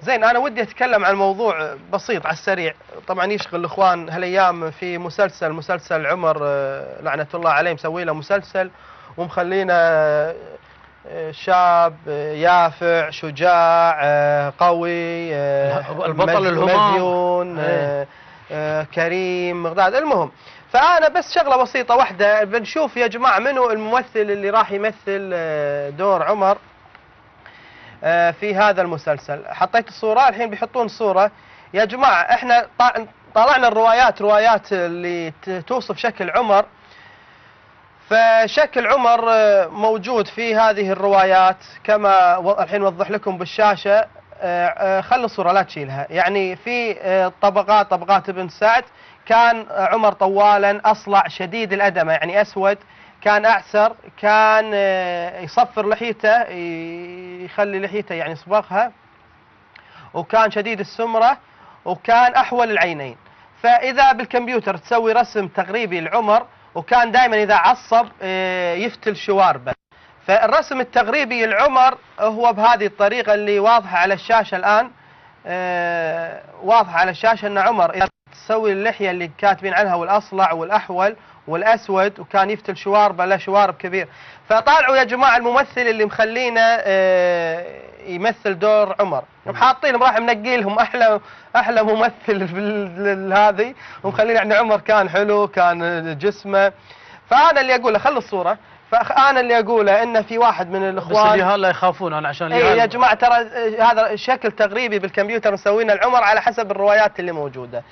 زين، أنا ودي أتكلم عن موضوع بسيط على السريع، طبعا يشغل الإخوان هالأيام. في مسلسل عمر لعنة الله عليه، مسوي له مسلسل ومخلينا شاب يافع شجاع قوي البطل الهمام مذيون كريم مغداد. المهم، فأنا بس شغلة بسيطة واحدة، بنشوف يا جماعة منو الممثل اللي راح يمثل دور عمر في هذا المسلسل. حطيت الصورة، الحين بيحطون الصورة. يا جماعة احنا طالعنا روايات اللي توصف شكل عمر، فشكل عمر موجود في هذه الروايات كما الحين وضح لكم بالشاشة. خلي الصورة لا تشيلها. يعني في طبقات ابن سعد. كان عمر طوالا أصلع شديد الأدمة، يعني أسود، كان أعسر، كان يصفر لحيته، يخلي لحيته يعني يصبغها، وكان شديد السمرة، وكان أحول العينين. فإذا بالكمبيوتر تسوي رسم تقريبي لعمر، وكان دائما إذا عصب يفتل شواربه. فالرسم التقريبي لعمر هو بهذه الطريقة اللي واضحة على الشاشة الآن. واضحة على الشاشة أن عمر إذا تسوي اللحية اللي كاتبين عنها، والأصلع والأحول والأسود، وكان يفتل شواربه، له شوارب كبير. فطالعوا يا جماعة الممثل اللي مخلينا يمثل دور عمر، حاطينهم راح منقيلهم أحلى ممثل في هذه، ومخلينا يعني عمر كان حلو، كان جسمه. فأنا اللي أقوله، خلي الصورة، فأنا اللي أقوله إن في واحد من الإخوان، بس اليهال لا يخافون. أنا عشان يا جماعة ترى هذا شكل تقريبي بالكمبيوتر مسوينا العمر على حسب الروايات اللي موجودة.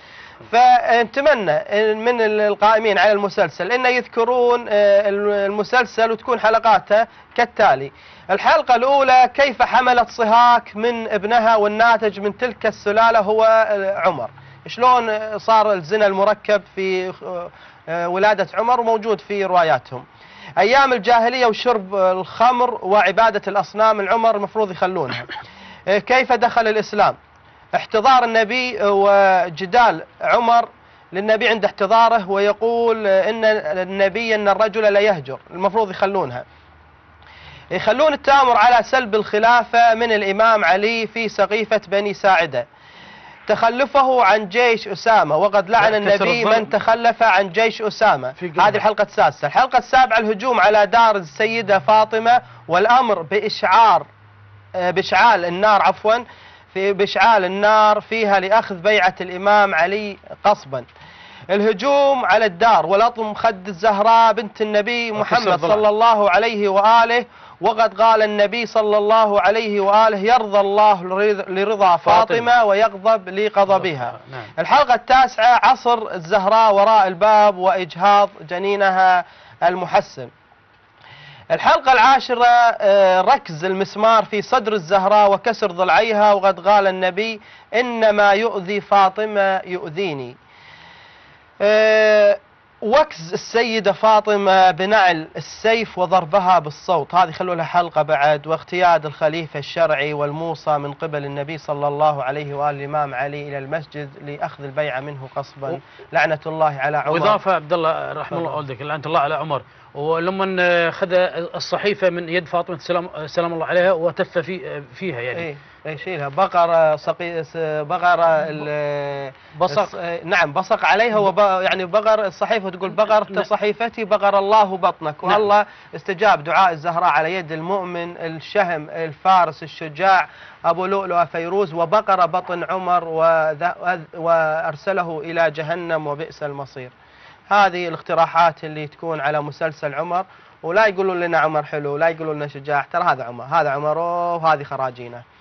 فنتمنى من القائمين على المسلسل انه يذكرون المسلسل وتكون حلقاته كالتالي. الحلقة الأولى: كيف حملت صهاك من ابنها والناتج من تلك السلالة هو عمر. شلون صار الزنا المركب في ولادة عمر، وموجود في رواياتهم. أيام الجاهلية وشرب الخمر وعبادة الأصنام، العمر المفروض يخلونها. كيف دخل الإسلام. احتضار النبي وجدال عمر للنبي عند احتضاره، ويقول ان النبي ان الرجل لا يهجر، المفروض يخلونها. يخلون التآمر على سلب الخلافة من الإمام علي في سقيفة بني ساعدة. تخلفه عن جيش أسامة، وقد لعن النبي من تخلف عن جيش أسامة. هذه الحلقة السادسة. الحلقة السابعة: الهجوم على دار السيدة فاطمة والأمر بإشعال النار فيها لأخذ بيعة الإمام علي قصبا. الهجوم على الدار ولطم خد الزهراء بنت النبي محمد صلى الله عليه وآله، وقد قال النبي صلى الله عليه وآله: يرضى الله لرضا فاطمة ويغضب لغضبها. الحلقة التاسعة: عصر الزهراء وراء الباب وإجهاض جنينها المحسن. الحلقة العاشرة: ركز المسمار في صدر الزهراء وكسر ضلعيها، وقد قال النبي: إنما يؤذي فاطمة يؤذيني. وكز السيدة فاطمة بنعل السيف وضربها بالصوت، هذه خلوا لها حلقة بعد. واغتياد الخليفة الشرعي والموصى من قبل النبي صلى الله عليه وآله الإمام علي إلى المسجد لأخذ البيعة منه قصبا، لعنة الله على عمر. وإضافة عبد الله رحمه الله والدك، لعنة الله على عمر. ولما خذ الصحيفة من يد فاطمة سلام الله عليها وتف فيها يعني يشيلها بقرة بقرة بصق. نعم، بصق عليها يعني بقر الصحيفة، تقول بقرت صحيفتي بقر الله بطنك. والله استجاب دعاء الزهراء على يد المؤمن الشهم الفارس الشجاع أبو لؤلؤة فيروز، وبقر بطن عمر وأرسله إلى جهنم وبئس المصير. هذه الاقتراحات اللي تكون على مسلسل عمر. ولا يقولون لنا عمر حلو، لا يقولون لنا شجاع، ترى هذا عمر، وهذه خراجينه.